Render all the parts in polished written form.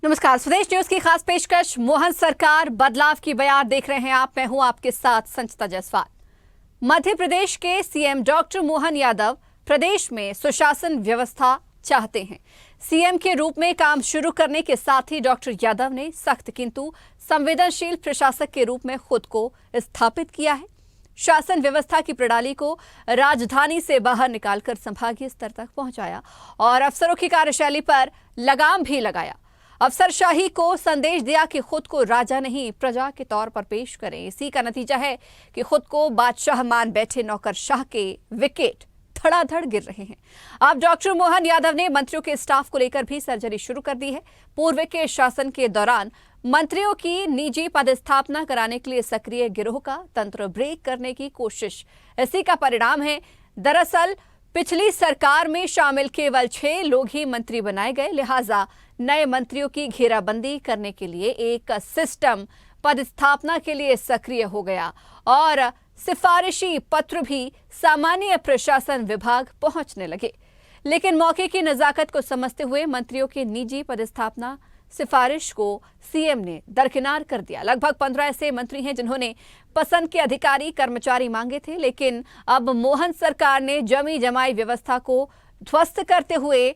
नमस्कार, स्वदेश न्यूज की खास पेशकश मोहन सरकार बदलाव की बयार देख रहे हैं आप। मैं हूं आपके साथ संचिता जायसवाल। मध्य प्रदेश के सीएम डॉक्टर मोहन यादव प्रदेश में सुशासन व्यवस्था चाहते हैं। सीएम के रूप में काम शुरू करने के साथ ही डॉक्टर यादव ने सख्त किंतु संवेदनशील प्रशासक के रूप में खुद को स्थापित किया है। शासन व्यवस्था की प्रणाली को राजधानी से बाहर निकालकर संभागीय स्तर तक पहुंचाया और अफसरों की कार्यशैली पर लगाम भी लगाया। अफसरशाही को संदेश दिया कि खुद को राजा नहीं प्रजा के तौर पर पेश करें। इसी का नतीजा है कि खुद को बादशाह मान बैठे नौकरशाह के विकेट धड़ाधड़ गिर रहे हैं। अब डॉक्टर मोहन यादव ने मंत्रियों के स्टाफ को लेकर भी सर्जरी शुरू कर दी है। पूर्व के शासन के दौरान मंत्रियों की निजी पदस्थापना कराने के लिए सक्रिय गिरोह का तंत्र ब्रेक करने की कोशिश इसी का परिणाम है। दरअसल पिछली सरकार में शामिल केवल 6 लोग ही मंत्री बनाए गए, लिहाजा नए मंत्रियों की घेराबंदी करने के लिए एक सिस्टम पदस्थापना के लिए सक्रिय हो गया और सिफारिशी पत्र भी सामान्य प्रशासन विभाग पहुंचने लगे। लेकिन मौके की नजाकत को समझते हुए मंत्रियों की निजी पदस्थापना सिफारिश को सीएम ने दरकिनार कर दिया। लगभग 15 ऐसे मंत्री हैं जिन्होंने पसंद के अधिकारी कर्मचारी मांगे थे, लेकिन अब मोहन सरकार ने जमी जमाई व्यवस्था को ध्वस्त करते हुए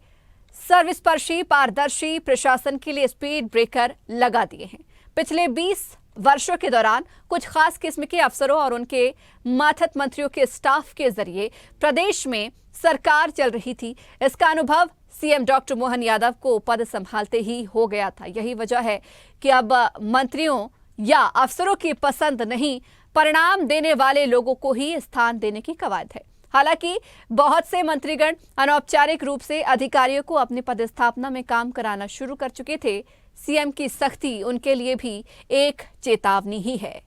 सर्वस्पर्शी पारदर्शी प्रशासन के लिए स्पीड ब्रेकर लगा दिए हैं। पिछले 20 वर्षों के दौरान कुछ खास किस्म के अफसरों और उनके मातहत मंत्रियों के स्टाफ के जरिए प्रदेश में सरकार चल रही थी। इसका अनुभव सीएम डॉक्टर मोहन यादव को पद संभालते ही हो गया था। यही वजह है कि अब मंत्रियों या अफसरों की पसंद नहीं, परिणाम देने वाले लोगों को ही स्थान देने की कवायद है। हालांकि बहुत से मंत्रीगण अनौपचारिक रूप से अधिकारियों को अपनी पदस्थापना में काम कराना शुरू कर चुके थे। सीएम की सख्ती उनके लिए भी एक चेतावनी ही है।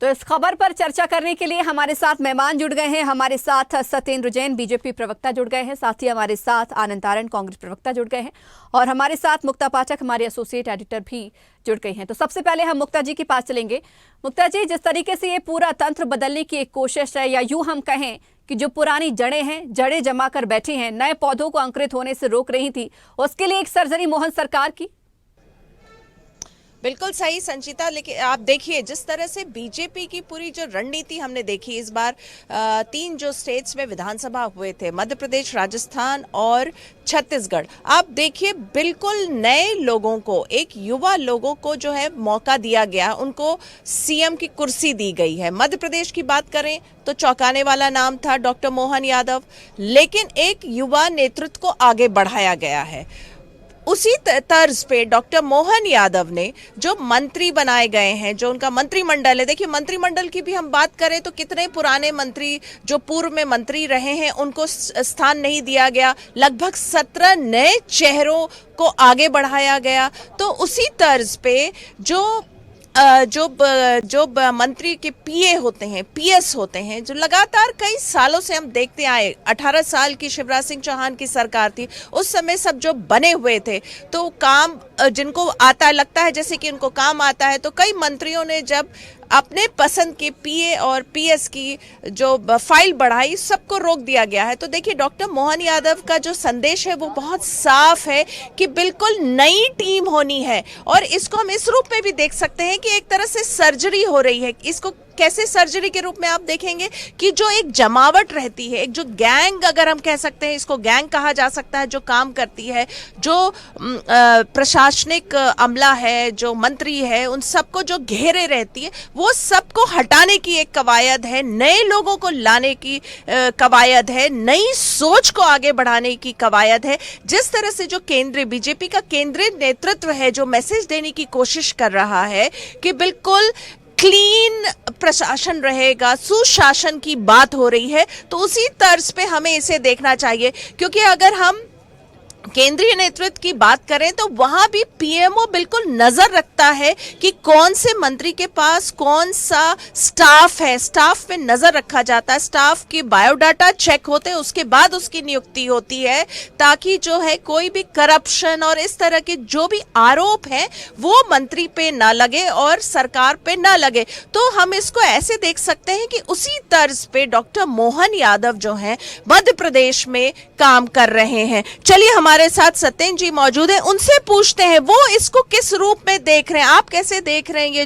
तो इस खबर पर चर्चा करने के लिए हमारे साथ मेहमान जुड़ गए हैं। हमारे साथ सत्येंद्र जैन बीजेपी प्रवक्ता जुड़ गए हैं, साथ ही हमारे साथ आनंद तारण कांग्रेस प्रवक्ता जुड़ गए हैं और हमारे साथ मुक्ता पाठक हमारी एसोसिएट एडिटर भी जुड़ गई हैं। तो सबसे पहले हम मुक्ता जी के पास चलेंगे। मुक्ता जी, जिस तरीके से ये पूरा तंत्र बदलने की एक कोशिश है, या यूं हम कहें कि जो पुरानी जड़ें हैं, जड़ें जमा कर बैठी हैं, नए पौधों को अंकुरित होने से रोक रही थी, उसके लिए एक सर्जरी मोहन सरकार की। बिल्कुल सही संचिता, लेकिन आप देखिए जिस तरह से बीजेपी की पूरी जो रणनीति हमने देखी इस बार 3 जो स्टेट्स में विधानसभा हुए थे, मध्य प्रदेश, राजस्थान और छत्तीसगढ़, आप देखिए बिल्कुल नए लोगों को, एक युवा लोगों को जो है मौका दिया गया, उनको सीएम की कुर्सी दी गई है। मध्य प्रदेश की बात करें तो चौंकाने वाला नाम था डॉक्टर मोहन यादव, लेकिन एक युवा नेतृत्व को आगे बढ़ाया गया है। उसी तर्ज पे डॉक्टर मोहन यादव ने जो मंत्री बनाए गए हैं, जो उनका मंत्रिमंडल है, देखिए मंत्रिमंडल की भी हम बात करें तो कितने पुराने मंत्री जो पूर्व में मंत्री रहे हैं उनको स्थान नहीं दिया गया, लगभग 17 नए चेहरों को आगे बढ़ाया गया। तो उसी तर्ज पे जो मंत्री के पीए होते हैं, पीएस होते हैं, जो लगातार कई सालों से हम देखते आए, 18 साल की शिवराज सिंह चौहान की सरकार थी, उस समय सब जो बने हुए थे, तो काम जिनको आता लगता है जैसे कि उनको काम आता है, तो कई मंत्रियों ने जब अपने पसंद के पीए और पीएस की जो फाइल बढ़ाई, सबको रोक दिया गया है। तो देखिए डॉक्टर मोहन यादव का जो संदेश है वो बहुत साफ है कि बिल्कुल नई टीम होनी है, और इसको हम इस रूप में भी देख सकते हैं कि एक तरह से सर्जरी हो रही है। इसको कैसे सर्जरी के रूप में आप देखेंगे कि जो एक जमावट रहती है, एक जो गैंग, अगर हम कह सकते हैं, इसको गैंग कहा जा सकता है, जो काम करती है, जो प्रशासनिक अमला है, जो मंत्री है, उन सबको जो घेरे रहती है, वो सबको हटाने की एक कवायद है, नए लोगों को लाने की कवायद है, नई सोच को आगे बढ़ाने की कवायद है। जिस तरह से जो केंद्रीय बीजेपी का केंद्रीय नेतृत्व है, जो मैसेज देने की कोशिश कर रहा है कि बिल्कुल क्लीन प्रशासन रहेगा, सुशासन की बात हो रही है, तो उसी तर्ज पे हमें इसे देखना चाहिए। क्योंकि अगर हम केंद्रीय नेतृत्व की बात करें तो वहां भी पीएमओ बिल्कुल नजर रखता है कि कौन से मंत्री के पास कौन सा स्टाफ है, स्टाफ पे नजर रखा जाता है, स्टाफ की बायोडाटा चेक होते हैं, उसके बाद उसकी नियुक्ति होती है, ताकि जो है कोई भी करप्शन और इस तरह के जो भी आरोप हैं वो मंत्री पे ना लगे और सरकार पे ना लगे। तो हम इसको ऐसे देख सकते हैं कि उसी तर्ज पे डॉक्टर मोहन यादव जो है मध्य प्रदेश में काम कर रहे हैं। चलिए हमारे हमारे साथ सत्येंद्र जी मौजूद हैं, उनसे पूछते हैं वो इसको किस रूप में देख रहे हैं। आप कैसे देख रहे हैं ये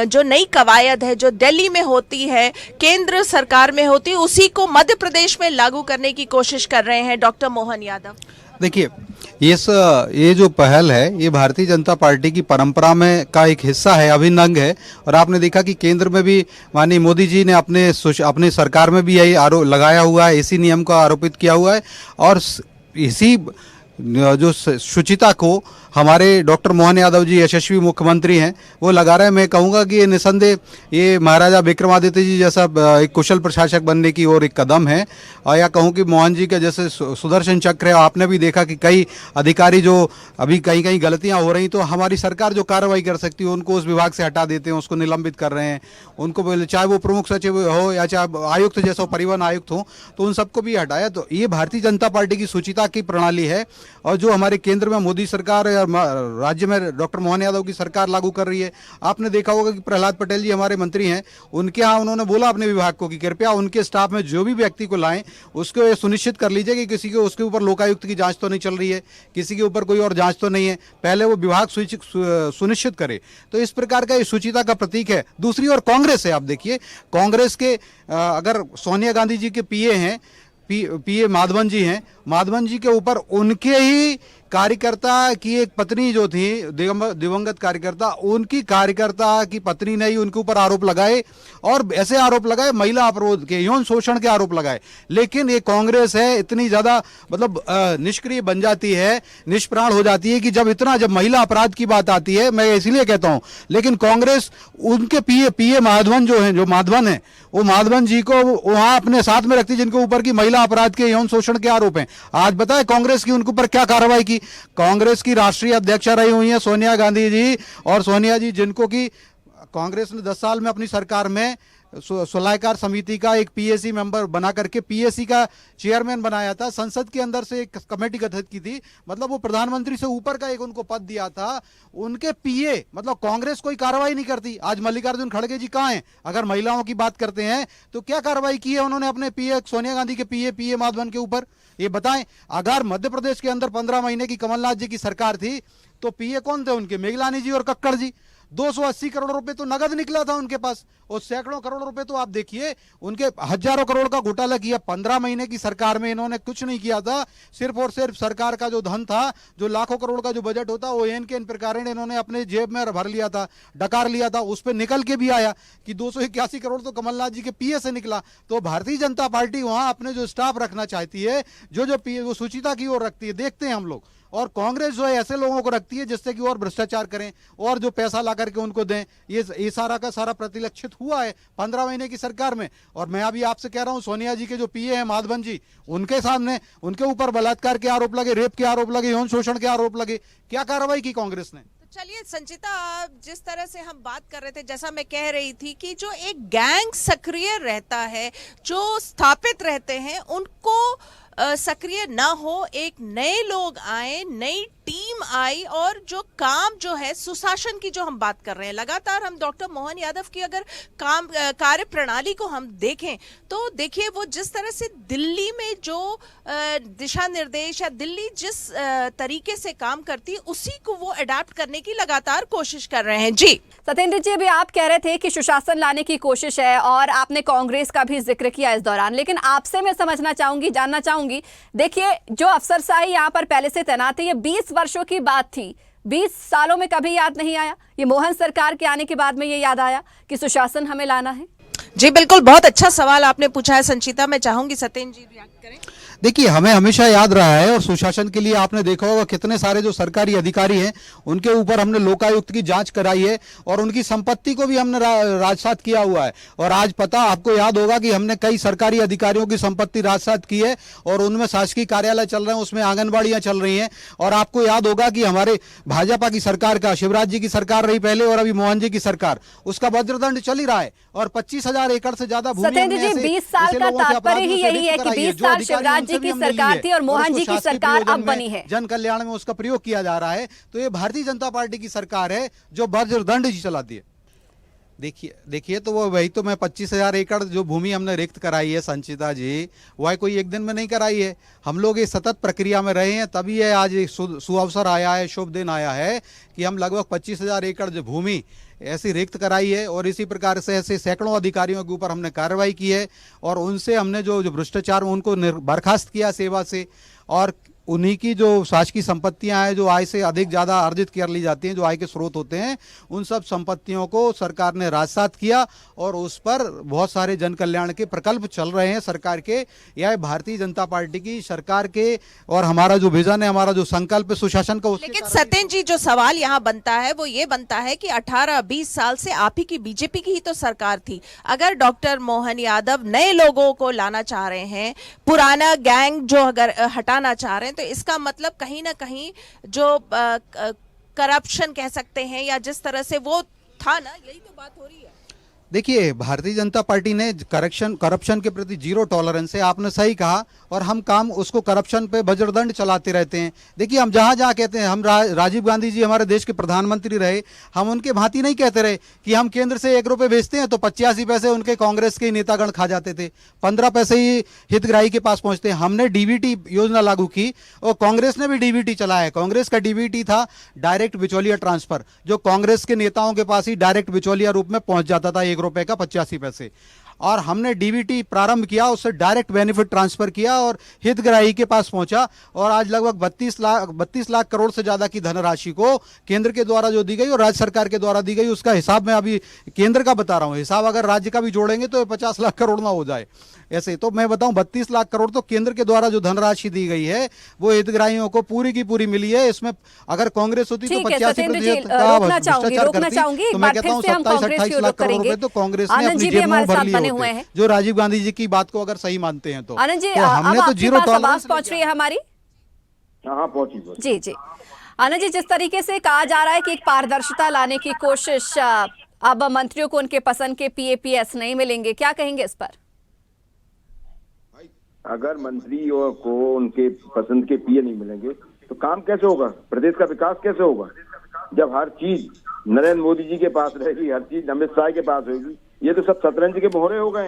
जो नई कवायद है जो दिल्ली में होती है, केंद्र सरकार में होती है, उसी को मध्य प्रदेश में लागू करने की कोशिश कर रहे हैं डॉक्टर मोहन यादव? देखिए, ये जो पहल है ये भारतीय जनता पार्टी की परंपरा में का एक हिस्सा है, अभिन्न अंग है। और आपने देखा कि केंद्र में भी माननीय मोदी जी ने अपने सरकार में भी यही आरोप लगाया हुआ है, इसी नियम को आरोपित किया हुआ है। और इसी जो शुचिता को हमारे डॉक्टर मोहन यादव जी यशस्वी मुख्यमंत्री हैं वो लगा रहे हैं। मैं कहूँगा कि ये निसंदेह ये महाराजा विक्रमादित्य जी जैसा एक कुशल प्रशासक बनने की ओर एक कदम है। और या कहूँ कि मोहन जी का जैसे सुदर्शन चक्र है, आपने भी देखा कि कई अधिकारी जो अभी कहीं कहीं गलतियाँ हो रही तो हमारी सरकार जो कार्रवाई कर सकती है उनको उस विभाग से हटा देते हैं, उसको निलंबित कर रहे हैं। उनको चाहे वो प्रमुख सचिव हो या चाहे आयुक्त जैसा परिवहन आयुक्त हो तो उन सबको भी हटाया। तो ये भारतीय जनता पार्टी की शुचिता की प्रणाली है। और जो हमारे केंद्र में मोदी सरकार या राज्य में डॉक्टर मोहन यादव की सरकार लागू कर रही है, आपने देखा होगा कि प्रहलाद पटेल जी हमारे मंत्री हैं, उनके यहाँ उन्होंने बोला अपने विभाग को कि कृपया उनके स्टाफ में जो भी व्यक्ति को लाएं उसको ये सुनिश्चित कर लीजिए कि किसी को उसके ऊपर लोकायुक्त की जांच तो नहीं चल रही है, किसी के ऊपर कोई और जांच तो नहीं है, पहले वो विभाग सुनिश्चित करे। तो इस प्रकार का ये शुचिता का प्रतीक है। दूसरी ओर कांग्रेस है, आप देखिए कांग्रेस के अगर सोनिया गांधी जी के पीए हैं, पीए माधवन जी हैं, माधवन जी के ऊपर उनके ही कार्यकर्ता की एक पत्नी जो थी दिवंगत कार्यकर्ता, उनकी कार्यकर्ता की पत्नी ने ही उनके ऊपर आरोप लगाए और ऐसे आरोप लगाए महिला अपराध के, यौन शोषण के आरोप लगाए। लेकिन ये कांग्रेस है इतनी ज्यादा मतलब निष्क्रिय बन जाती है, निष्प्राण हो जाती है कि जब महिला अपराध की बात आती है, मैं इसलिए कहता हूं, लेकिन कांग्रेस उनके पीए माधवन जो माधवन है वो माधवन जी को वहां अपने साथ में रखती जिनके ऊपर की महिला अपराध के यौन शोषण के आरोप हैं। आज बताए कांग्रेस की उनके ऊपर क्या कार्रवाई की। कांग्रेस की राष्ट्रीय अध्यक्षा रही हुई है सोनिया गांधी जी, और सोनिया जी जिनको कि कांग्रेस ने 10 साल में अपनी सरकार में सलाहकार समिति का एक पीएसी मेंबर बना करके पीएसी का चेयरमैन बनाया था, संसद के अंदर से एक कमेटी गठित की थी, मतलब वो प्रधानमंत्री से ऊपर का एक उनको पद दिया था। उनके पीए मतलब कांग्रेस कोई कार्रवाई नहीं करती। आज मल्लिकार्जुन खड़गे जी कहाँ हैं? अगर महिलाओं की बात करते हैं तो क्या कार्रवाई की है उन्होंने अपने पीए सोनिया गांधी के पीए माधवन के ऊपर? ये बताएं। अगर मध्य प्रदेश के अंदर 15 महीने की कमलनाथ जी की सरकार थी तो पीए कौन थे उनके? मेघलानी जी और कक्कड़ जी। 280 करोड़ रुपए तो नगद निकला था उनके पास, और सैकड़ों करोड़ रुपए तो आप देखिए उनके हजारों करोड़ का घोटाला किया। 15 महीने की सरकार में इन्होंने कुछ नहीं किया था। सिर्फ और सिर्फ सरकार का जो धन था, जो लाखों करोड़ का जो बजट होता, वो इन प्रकार इन्होंने अपने जेब में भर लिया था, डकार लिया था। उस पर निकल के भी आया कि 281 करोड़ तो कमलनाथ जी के पीए से निकला। तो भारतीय जनता पार्टी वहां अपने जो स्टाफ रखना चाहती है, जो पीए वो शुचिता की ओर रखती है, देखते हैं हम लोग। और कांग्रेस जो है ऐसे लोगों को रखती है जिससे कि और भ्रष्टाचार करें और जो पैसा ला करके उनको दें। ये सारा का सारा प्रतिलक्षित हुआ है 15 महीने की सरकार में। और मैं अभी आपसे कह रहा हूं, सोनिया जी के जो पीए हैं माधवन जी, उनके सामने उनके ऊपर बलात्कार के आरोप लगे, रेप के आरोप लगे, यौन शोषण के आरोप लगे। क्या कार्रवाई की कांग्रेस ने? चलिए संचिता, जिस तरह से हम बात कर रहे थे, जैसा मैं कह रही थी कि जो एक गैंग सक्रिय रहता है, जो स्थापित रहते हैं, उनको सक्रिय ना हो, एक नए लोग आए, नई टीम आई, और जो काम जो है सुशासन की जो हम बात कर रहे हैं, लगातार हम डॉक्टर मोहन यादव की अगर काम कार्य प्रणाली को हम देखें तो देखिए वो जिस तरह से दिल्ली में जो दिशा निर्देश या दिल्ली जिस तरीके से काम करती है उसी को वो अडेप्ट करने की लगातार कोशिश कर रहे हैं। जी सत्येंद्र जी, अभी आप कह रहे थे कि सुशासन लाने की कोशिश है और आपने कांग्रेस का भी जिक्र किया इस दौरान, लेकिन आपसे मैं समझना चाहूंगी, जानना चाहूंगी, देखिए जो अफसरशाही यहाँ पर पहले से तैनात है, ये 20 वर्षों की बात थी, 20 सालों में कभी याद नहीं आया? ये मोहन सरकार के आने के बाद में ये याद आया कि सुशासन हमें लाना है? जी बिल्कुल, बहुत अच्छा सवाल आपने पूछा है संचिता। मैं चाहूंगी सत्येंद्र जी रिएक्ट करें। देखिए, हमें हमेशा याद रहा है, और सुशासन के लिए आपने देखा होगा कितने सारे जो सरकारी अधिकारी हैं उनके ऊपर हमने लोकायुक्त की जांच कराई है और उनकी संपत्ति को भी हमने राजसात किया हुआ है। और आज पता आपको याद होगा कि हमने कई सरकारी अधिकारियों की संपत्ति राजसात की है और उनमें शासकीय कार्यालय चल रहे हैं, उसमें आंगनबाड़ियां चल रही हैं। और आपको याद होगा कि हमारे भाजपा की सरकार का, शिवराज जी की सरकार रही पहले और अभी मोहन जी की सरकार, उसका वज्रदंड चल ही रहा है और 25,000 एकड़ से ज्यादा भूमि। सत्येंद्र जी, 20 साल का तात्पर्य ही यही है कि 20 साल शिवराज जी की सरकार थी और मोहन जी की सरकार अब बनी है, जन कल्याण में उसका प्रयोग किया जा रहा है। तो ये भारतीय जनता पार्टी की सरकार है जो वज्रदंड चलाती है। देखिए तो वो वही तो मैं 25,000 एकड़ जो भूमि हमने रिक्त कराई है संचिता जी, वह कोई एक दिन में नहीं कराई है। हम लोग ये सतत प्रक्रिया में रहे हैं, तभी ये आज एक सुअवसर आया है, शुभ दिन आया है कि हम लगभग 25,000 एकड़ जो भूमि ऐसी रिक्त कराई है। और इसी प्रकार से ऐसे सैकड़ों अधिकारियों के ऊपर हमने कार्रवाई की है और उनसे हमने जो भ्रष्टाचार उनको बर्खास्त किया सेवा से, और उन्हीं की जो शासकीय संपत्तियां हैं जो आय से अधिक ज़्यादा अर्जित कर ली जाती हैं, जो आय के स्रोत होते हैं, उन सब संपत्तियों को सरकार ने राजसात किया और उस पर बहुत सारे जन कल्याण के प्रकल्प चल रहे हैं सरकार के। यह भारतीय जनता पार्टी की सरकार के और हमारा जो विजन है, हमारा जो संकल्प है सुशासन का, उसके लेकिन सत्येंद्र जी, जो सवाल यहाँ बनता है वो ये बनता है कि 18-20 साल से आप ही की बीजेपी की ही तो सरकार थी। अगर डॉक्टर मोहन यादव नए लोगों को लाना चाह रहे हैं, पुराना गैंग जो अगर हटाना चाह रहे हैं, तो इसका मतलब कहीं ना कहीं जो करप्शन कह सकते हैं या जिस तरह से वो था ना, यही तो बात हो रही है। देखिए, भारतीय जनता पार्टी ने करप्शन के प्रति जीरो टॉलरेंस है, आपने सही कहा, और हम काम उसको करप्शन पे वज्रदंड चलाते रहते हैं। देखिए, हम जहाँ जहाँ कहते हैं, हम राजीव गांधी जी हमारे देश के प्रधानमंत्री रहे, हम उनके भांति नहीं कहते रहे कि हम केंद्र से 1 रुपये बेचते हैं तो 85 पैसे उनके कांग्रेस के नेतागण खा जाते थे, 15 पैसे ही हितग्राही के पास पहुंचते हैं। हमने डीबीटी योजना लागू की और कांग्रेस ने भी डीबीटी चलाया। कांग्रेस का डीबीटी था डायरेक्ट बिचौलिया ट्रांसफर, जो कांग्रेस के नेताओं के पास ही डायरेक्ट बिचौलिया रूप में पहुंच जाता था, 1 रुपए का 85 पैसे। और हमने डीबीटी प्रारंभ किया, उससे डायरेक्ट बेनिफिट ट्रांसफर किया और हितग्राही के पास पहुंचा। और आज लगभग 32 लाख करोड़ से ज्यादा की धनराशि को केंद्र के द्वारा जो दी गई और राज्य सरकार के द्वारा दी गई, उसका हिसाब मैं अभी केंद्र का बता रहा हूं, हिसाब अगर राज्य का भी जोड़ेंगे तो 50 लाख करोड़ ना हो जाए। ऐसे तो मैं बताऊं 32 लाख करोड़ तो केंद्र के द्वारा जो धनराशि दी गई है वो हितग्राहियों को पूरी की पूरी मिली है। इसमें अगर कांग्रेस होती तो 85% का भ्रष्टाचार करती, तो मैं कहता हूँ 27-28 लाख करोड़ रुपए तो कांग्रेस ने अपनी जेब में भर लिए होते, जो राजीव गांधी जी की बात को अगर सही मानते हैं तो। आनंद जी, तो हमने तो जीरो टॉलरेंस पहुंच रही है हमारी। हाँ, पहुंची। जी जी आनंद जी, जिस तरीके से कहा जा रहा है कि एक पारदर्शिता लाने की कोशिश, अब मंत्रियों को उनके पसंद के पीएपीएस नहीं मिलेंगे, क्या कहेंगे इस पर? अगर मंत्रियों को उनके पसंद के पीए नहीं मिलेंगे तो काम कैसे होगा, प्रदेश का विकास कैसे होगा? जब हर चीज नरेंद्र मोदी जी के पास रहेगी, हर चीज अमित शाह के पास होगी, ये तो सब शतरंज के मोहरे हो गए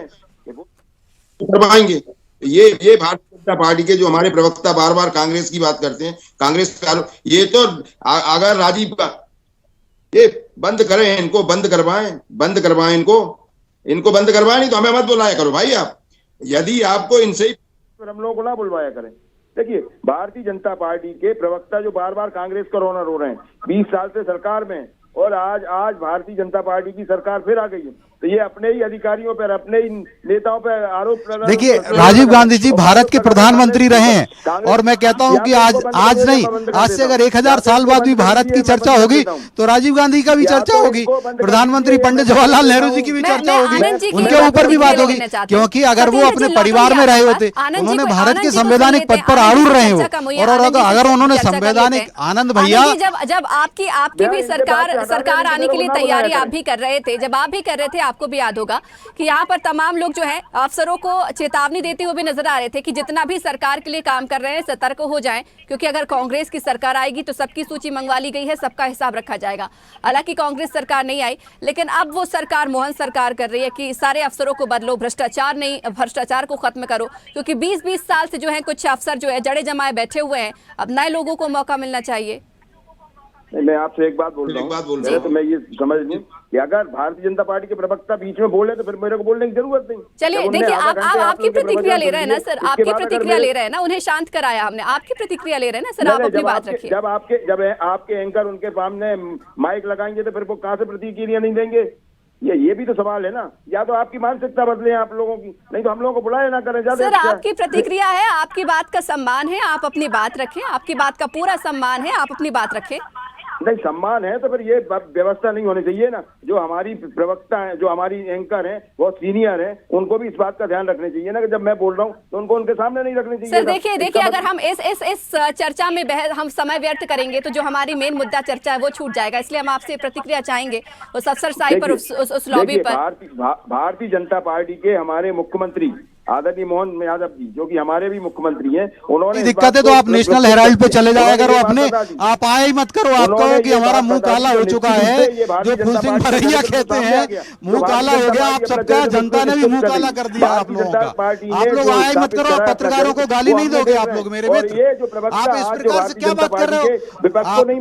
करवाएंगे। ये भारतीय जनता पार्टी के जो हमारे प्रवक्ता बार बार कांग्रेस की बात करते हैं, कांग्रेस ये तो अगर राजीव का ये बंद करें, इनको बंद करवाएं इनको बंद करवाएं, नहीं तो हमें मत बुलाया करो भाई। आप यदि आपको इनसे हम लोगों को ना बुलवाया करें। देखिए, भारतीय जनता पार्टी के प्रवक्ता जो बार बार कांग्रेस का रोना रो रहे हैं 20 साल से सरकार में, और आज भारतीय जनता पार्टी की सरकार फिर आ गई है, तो ये अपने ही अधिकारियों पर, अपने ही नेताओं पर आरोप। देखिए, राजीव गांधी जी भारत के प्रधानमंत्री रहे हैं और मैं कहता हूं कि आज नहीं, आज से अगर 1000 साल बाद भी भारत की चर्चा होगी तो राजीव गांधी का भी चर्चा होगी, प्रधानमंत्री पंडित जवाहरलाल नेहरू जी की भी चर्चा होगी, उनके ऊपर भी बात होगी। क्योंकि अगर वो अपने परिवार में रहे होते, उन्होंने भारत के संवैधानिक पद पर आरूढ़ रहे हो, और अगर उन्होंने संवैधानिक, आनंद भैया, जब आपकी भी सरकार आने के लिए तैयारी आप भी कर रहे थे, जब आप भी कर रहे थे, आपको भी याद होगा कि यहाँ पर तमाम लोग जो है अफसरों को चेतावनी देते हुए भी नजर आ रहे थे कि जितना भी सरकार के लिए काम कर रहे हैं सतर्क हो जाएं, क्योंकि अगर कांग्रेस की सरकार आएगी तो सबकी सूची मंगवा ली गई है, सबका हिसाब रखा जाएगा। हालांकि कांग्रेस सरकार नहीं आई, लेकिन अब वो सरकार, मोहन सरकार कर रही है कि सारे अफसरों को बदलो, भ्रष्टाचार को खत्म करो, क्योंकि 20-20 साल से जो है कुछ अफसर जो है जड़े जमाए बैठे हुए हैं, अब नए लोगों को मौका मिलना चाहिए। मैं आपसे एक बात बोल रहा हूँ, तो मैं ये समझ लूं कि अगर भारतीय जनता पार्टी के प्रवक्ता बीच में बोले तो फिर मेरे को बोलने की जरूरत नहीं। चलिए, देखिए, आप आपकी प्रतिक्रिया ले रहे हैं ना सर, आपकी प्रतिक्रिया ले रहे हैं ना, उन्हें शांत कराया हमने, आपकी प्रतिक्रिया ले रहे हैं ना सर, आप अपनी बात रखिए। जब आपके एंकर उनके सामने माइक लगाएंगे तो फिर वो कहाँ से प्रतिक्रिया नहीं देंगे? ये भी तो सवाल है ना। या तो आपकी मानसिकता बदले आप लोगों की, नहीं तो हम लोगों को बुलाए ना करें। सर, आपकी प्रतिक्रिया है, आपकी बात का सम्मान है, आप अपनी बात रखें, आपकी बात का पूरा सम्मान है, आप अपनी बात रखें। नहीं, सम्मान है तो फिर ये व्यवस्था नहीं होनी चाहिए ना। जो हमारी प्रवक्ता है, जो हमारी एंकर हैं, वो सीनियर हैं, उनको भी इस बात का ध्यान रखना चाहिए ना कि जब मैं बोल रहा हूँ तो उनको उनके सामने नहीं रखनी चाहिए। सर देखिए, अगर हम इस चर्चा में हम समय व्यर्थ करेंगे तो जो हमारी मेन मुद्दा चर्चा है वो छूट जाएगा, इसलिए हम आपसे प्रतिक्रिया चाहेंगे उस अफसर साहिब पर, उस लॉबी पर। भारतीय जनता पार्टी के हमारे मुख्यमंत्री आदरणीय मोहन यादव जी, जो कि हमारे भी मुख्यमंत्री हैं, उन्होंने दिक्कत है तो आप नेशनल हेराल्ड पे चले जाया करो अपने, आप आए ही मत करो। आप कहो कि हमारा मुंह काला हो चुका है, जो फूल सिंह भरैया कहते हैं मुंह काला हो गया आप सबका, जनता ने भी मुंह काला कर दिया आप लोगों का। आप लोग आए मत करो, आप पत्रकारों को गाली नहीं दोगे आप लोग मेरे मित्र। आप इस प्रकार से क्या बात कर रहे हो?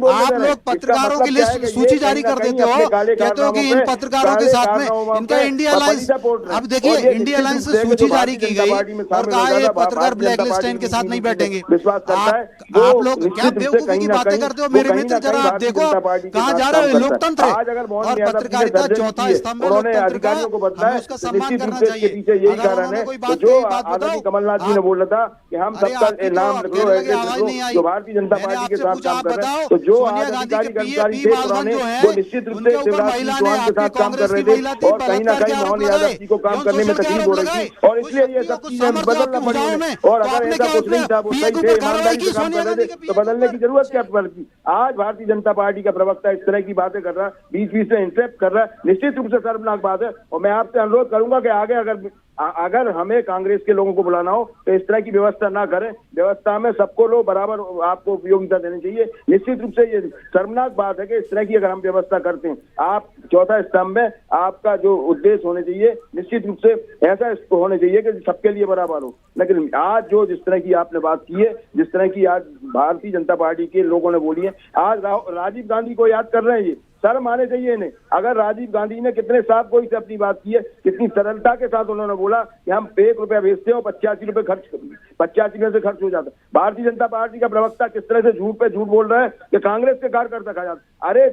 आप लोग पत्रकारों की लिस्ट सूची जारी कर देते हो, कहते हो कि इन पत्रकारों के साथ में इनका इंडिया अलायंस। अब देखिए इंडिया अलायंस से सूची जारी की गई और कहा ये पत्रकार ब्लैक लिस्ट है, इनके साथ नहीं बैठेंगे। आप लोग क्या बेवकूफी की बातें करते हो मेरे मित्र? जरा आप देखो कहाँ जा रहे हो। लोकतंत्र और पत्रकारिता चौथा स्तंभ है लोकतंत्र का, हमें उसका सम्मान करना चाहिए। यही कारण है जो आदरणीय कमलनाथ जी ने बोला था कि हम सबका नाम रखो, जो भारतीय जनता पार्टी के साथ काम कर रहे हैं, तो जो आज अधिकारी कर्मचारी थे पुराने, वो निश्चित रूप से शिवराज सिंह चौहान के साथ काम कर रहे थे और कहीं ना कहीं मोहन यादव जी को काम करने में तकलीफ हो रही थी और इसलिए ये सब चीजें बदलना पड़ी है। और अगर ऐसा कुछ नहीं था, वो सही थे, ईमानदारी से काम कर रहे थे, तो बदलने की जरूरत क्या पड़ती? आज भारतीय जनता पार्टी का प्रवक्ता इस तरह की बातें कर रहा है, बीच बीच में इंटरप्ट कर रहा है, निश्चित रूप से शर्मनाक बात है। और मैं आपसे अनुरोध करूंगा कि आगे अगर हमें कांग्रेस के लोगों को बुलाना हो तो इस तरह की व्यवस्था ना करें। व्यवस्था में सबको लोग बराबर आपको उपयोगिता देनी चाहिए। निश्चित रूप से ये शर्मनाक बात है कि इस तरह की अगर हम व्यवस्था करते हैं, आप चौथा स्तंभ में आपका जो उद्देश्य होने चाहिए, निश्चित रूप से ऐसा होने चाहिए कि सबके लिए बराबर हो। लेकिन आज जो जिस तरह की आपने बात की है, जिस तरह की आज भारतीय जनता पार्टी के लोगों ने बोली है, आज राजीव गांधी को याद कर रहे हैं, ये शर्म आने चाहिए इन्हें। अगर राजीव गांधी ने कितने साफ कोई से अपनी बात की है, कितनी सरलता के साथ उन्होंने बोला कि हम 1 रुपया भेजते हो 85 रुपए 85 में से खर्च हो जाता। भारतीय जनता पार्टी का प्रवक्ता किस तरह से झूठ पे झूठ बोल रहा है कि कांग्रेस के कार्यकर्ता खा जाते। अरे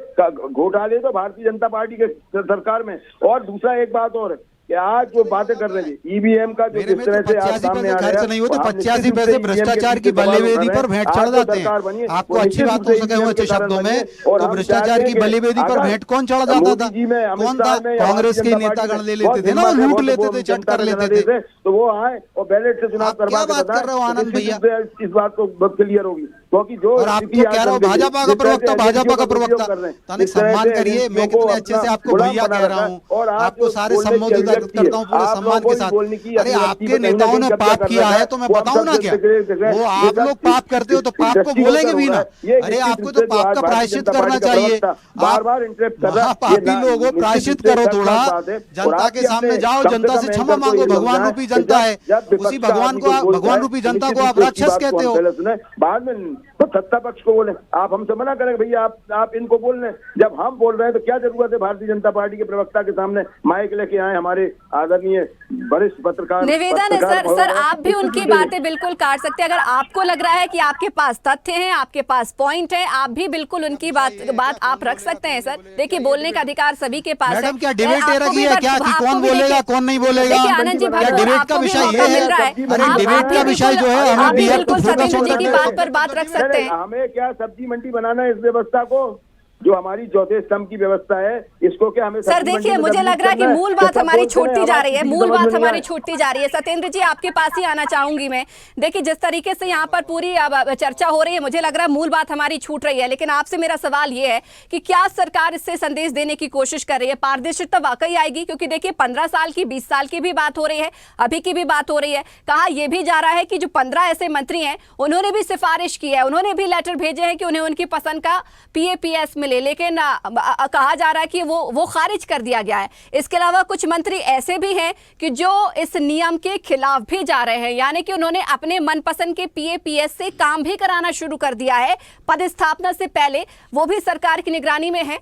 घोटाले तो भारतीय जनता पार्टी के सरकार में। और दूसरा एक बात और है कि आज जो बातें कर रहे हैं ईवीएम का जो जिस तरह से आज सामने आ रहा है, नहीं होते 85 पैसे भ्रष्टाचार की बलिवेदी पर भेंट चढ़ जाते हैं। आपको अच्छी बात हो सके अच्छे शब्दों में, तो भ्रष्टाचार की बलिवेदी पर भेंट कौन चढ़ जाता था? कौन था? कांग्रेस के नेतागण ले लेते थे ना, लूट लेते थे, चट कर लेते थे। तो वो आए और बैलेट से चुनाव करवा बात कर रहे हो आनंद भैया? इस बात को क्लियर होगी क्योंकि जो और आप तो कह रहे हो भाजपा का प्रवक्ता, भाजपा का प्रवक्ता, तानी सम्मान करिए। मैं कितने अच्छे से आपको भैया कह रहा हूँ, आपको सारे संबोधित करता हूँ पूरे सम्मान के साथ। अरे आपके नेताओं ने पाप किया है तो मैं बताऊं ना क्या? वो आप लोग पाप करते हो तो पाप को बोलेंगे भी ना। अरे आपको तो पाप का प्रायश्चित करना चाहिए। बार-बार इंटरप्ट कर रहा है। पापी लोगों प्रायश्चित करो थोड़ा, जनता के सामने जाओ, जनता से क्षमा मांगो। भगवान रूपी जनता है, उसी भगवान को, भगवान रूपी जनता को आप राक्षस कहते हो। बाद में तो सत्ता पक्ष को बोले, आप हमसे मना करें भैया आप इनको बोल रहे हैं। जब हम बोल रहे हैं तो क्या जरूरत है भारतीय जनता पार्टी के प्रवक्ता के सामने माइक लेके आए हमारे आदरणीय वरिष्ठ पत्रकार? निवेदन है सर, आप भी उनकी बातें बिल्कुल काट सकते हैं। अगर आपको लग रहा है कि आपके पास तथ्य हैं, आपके पास पॉइंट है, आप भी बिल्कुल उनकी बात आप रख सकते हैं सर। देखिए बोलने का अधिकार सभी के पास है। मैडम क्या डिबेट है क्या कि कौन बोलेगा कौन नहीं बोलेगा? आनंद जी क्या डिबेट का विषय ये है? अरे डिबेट का विषय जो है हमें बिल्कुल सतेंद्र जी की बात पर बात रख सकते हैं। हमें क्या सब्जी मंडी बनाना है? इस व्यवस्था को जो हमारी चौथे स्तंभ की व्यवस्था है, इसको क्या हमें सर देखिए मुझे लग रहा है कि मूल बात हमारी छूटती जा रही है, मूल बात हमारी छूटती जा रही है। सतेंद्र जी आपके पास ही आना चाहूंगी मैं। देखिए जिस तरीके से यहाँ पर पूरी चर्चा हो रही है, मुझे लग रहा है मूल बात हमारी छूट रही है। लेकिन आपसे मेरा सवाल ये है कि क्या सरकार इससे संदेश देने की कोशिश कर रही है? पारदर्शिता वाकई आएगी? क्योंकि देखिए 15 साल की 20 साल की भी बात हो रही है, अभी की भी बात हो रही है। कहा यह भी जा रहा है कि जो 15 ऐसे मंत्री हैं उन्होंने भी सिफारिश की है, उन्होंने भी लेटर भेजे हैं कि उन्हें उनकी पसंद का PAPS मिले, लेकिन कहा जा रहा है कि वो खारिज कर दिया गया है। इसके अलावा कुछ मंत्री ऐसे भी हैं कि जो इस नियम के खिलाफ भी जा रहे हैं, यानी कि उन्होंने अपने मनपसंद के PAPS से काम भी कराना शुरू कर दिया है पदस्थापना से पहले, वो भी सरकार की निगरानी में है।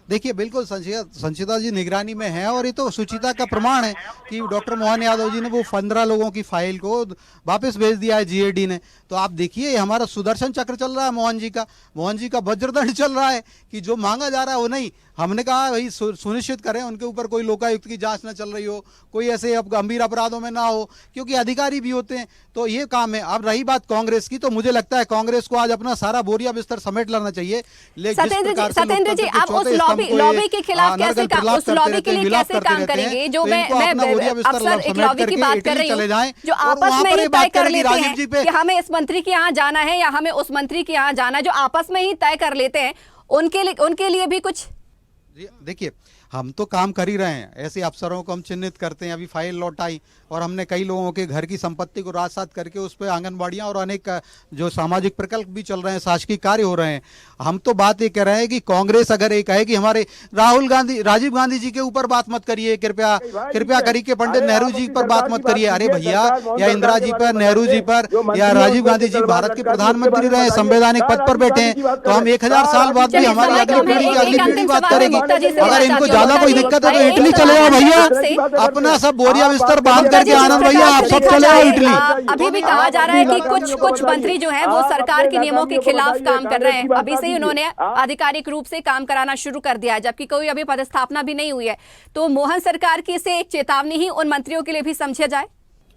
देखिए बिल्कुल संचिता जी निगरानी में है और ये तो सुचिता का प्रमाण है कि डॉक्टर मोहन यादव जी ने वो 15 लोगों की फाइल को वापस भेज दिया है GAD ने। तो आप देखिए हमारा सुदर्शन चक्र चल रहा है मोहन जी का वज्रदंड चल रहा है कि जो मांगा जा रहा है वो नहीं। हमने कहा भाई सुनिश्चित करें उनके ऊपर कोई लोकायुक्त की जांच न चल रही हो, कोई ऐसे गंभीर अपराधों में ना हो, क्योंकि अधिकारी भी होते हैं। तो ये काम है। अब रही बात कांग्रेस की, तो मुझे लगता है कांग्रेस को आज अपना सारा बोरिया बिस्तर समेट लेना चाहिए। सतेंद्र जी आप उस लॉबी के खिलाफ उस लॉबी के लिए कैसे काम करेंगे? जो मैं अक्सर एक लॉबी की बात कर रही हूँ, जो आपस में ही तय कर लेते हैं कि हमें इस मंत्री के यहाँ जाना है या हमें उस मंत्री के यहाँ जाना है, जो आपस में ही तय कर लेते हैं, उनके लिए भी कुछ जी, देखिए हम तो काम कर ही रहे हैं, ऐसे अफसरों को हम चिन्हित करते हैं। अभी फाइल लौटाई और हमने कई लोगों के घर की संपत्ति को राजसात करके उस पर आंगनबाड़ियां और अनेक जो सामाजिक प्रकल्प भी चल रहे हैं, शासकीय कार्य हो रहे हैं। हम तो बात ये कह रहे हैं कि कांग्रेस अगर ये कहे कि हमारे राजीव गांधी जी के ऊपर बात मत करिए, कृपया करिए कि पंडित नेहरू जी पर बात मत करिए। अरे भैया, या इंदिरा जी पर, नेहरू जी पर, या राजीव गांधी जी भारत के प्रधानमंत्री रहे, संवैधानिक पद पर बैठे हैं, तो हम 1000 साल बाद भी हमारी अगली पीढ़ी की अगली पीढ़ी बात करेगी। अगर इनको ज्यादा कोई दिक्कत है तो इटली चले जाओ भैया, अपना सब बोरिया बिस्तर बांध करके आनंद भैया, आप सब चले जाओ इटली। अभी भी कहा जा रहा है कि कुछ मंत्री जो हैं वो सरकार के नियमों के खिलाफ काम कर रहे हैं। अभी से ही उन्होंने आधिकारिक रूप से काम कराना शुरू कर दिया है, जबकि कोई अभी पदस्थापना भी नहीं हुई है। तो मोहन सरकार की इसे एक चेतावनी ही उन मंत्रियों के लिए भी समझा जाए।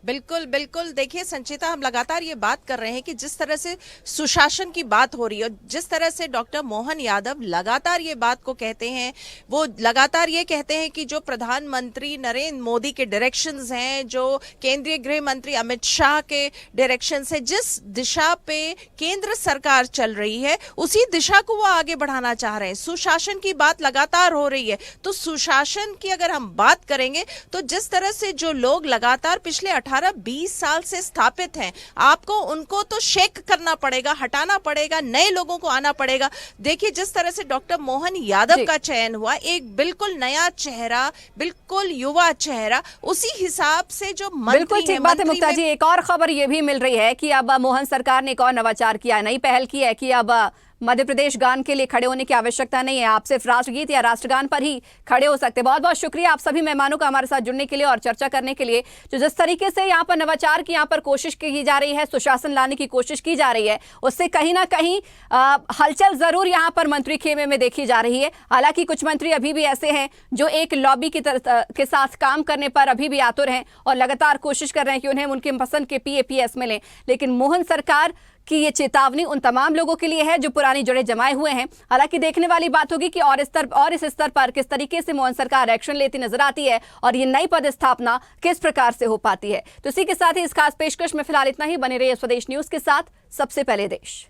बिल्कुल बिल्कुल। देखिए संचिता, हम लगातार ये बात कर रहे हैं कि जिस तरह से सुशासन की बात हो रही है, जिस तरह से डॉक्टर मोहन यादव लगातार ये बात को कहते हैं, वो लगातार ये कहते हैं कि जो प्रधानमंत्री नरेंद्र मोदी के डायरेक्शंस हैं, जो केंद्रीय गृह मंत्री अमित शाह के डायरेक्शंस हैं, जिस दिशा पे केंद्र सरकार चल रही है उसी दिशा को वो आगे बढ़ाना चाह रहे हैं। सुशासन की बात लगातार हो रही है, तो सुशासन की अगर हम बात करेंगे तो जिस तरह से जो लोग लगातार पिछले 18-20 साल से स्थापित हैं, आपको उनको तो शेक करना पड़ेगा, हटाना पड़ेगा, नए लोगों को आना पड़ेगा। देखिए जिस तरह से डॉक्टर मोहन यादव का चयन हुआ, एक बिल्कुल नया चेहरा, बिल्कुल युवा चेहरा, उसी हिसाब से जो मंत्री बिल्कुल ठीक बात है मुक्ता जी। एक और खबर ये भी मिल रही है कि अब मोहन सरकार ने एक और नवाचार किया, नई पहल की है कि अब मध्य प्रदेश गान के लिए खड़े होने की आवश्यकता नहीं है, आप सिर्फ राष्ट्रगीत या राष्ट्रगान पर ही खड़े हो सकते हैं। बहुत बहुत शुक्रिया आप सभी मेहमानों का हमारे साथ जुड़ने के लिए और चर्चा करने के लिए। जो जिस तरीके से यहाँ पर नवाचार की यहाँ पर कोशिश की जा रही है, सुशासन लाने की कोशिश की जा रही है, उससे कहीं ना कहीं हलचल जरूर यहाँ पर मंत्री खेमे में देखी जा रही है। हालांकि कुछ मंत्री अभी भी ऐसे हैं जो एक लॉबी के साथ काम करने पर अभी भी आतुर हैं और लगातार कोशिश कर रहे हैं कि उन्हें उनके पसंद के PAPS मिले। लेकिन मोहन सरकार कि ये चेतावनी उन तमाम लोगों के लिए है जो पुरानी जड़ें जमाए हुए हैं। हालांकि देखने वाली बात होगी कि इस स्तर पर किस तरीके से मोहन सरकार एक्शन लेती नजर आती है और ये नई पदस्थापना किस प्रकार से हो पाती है। तो इसी के साथ ही इस खास पेशकश में फिलहाल इतना ही। बने रहिए स्वदेश न्यूज के साथ, सबसे पहले देश।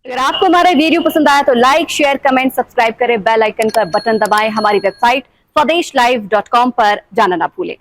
अगर आपको हमारा वीडियो पसंद आया तो लाइक, शेयर, कमेंट, सब्सक्राइब करें, बेल आइकन का बटन दबाएं। हमारी वेबसाइट swedeshlive.com पर जाना ना भूलें।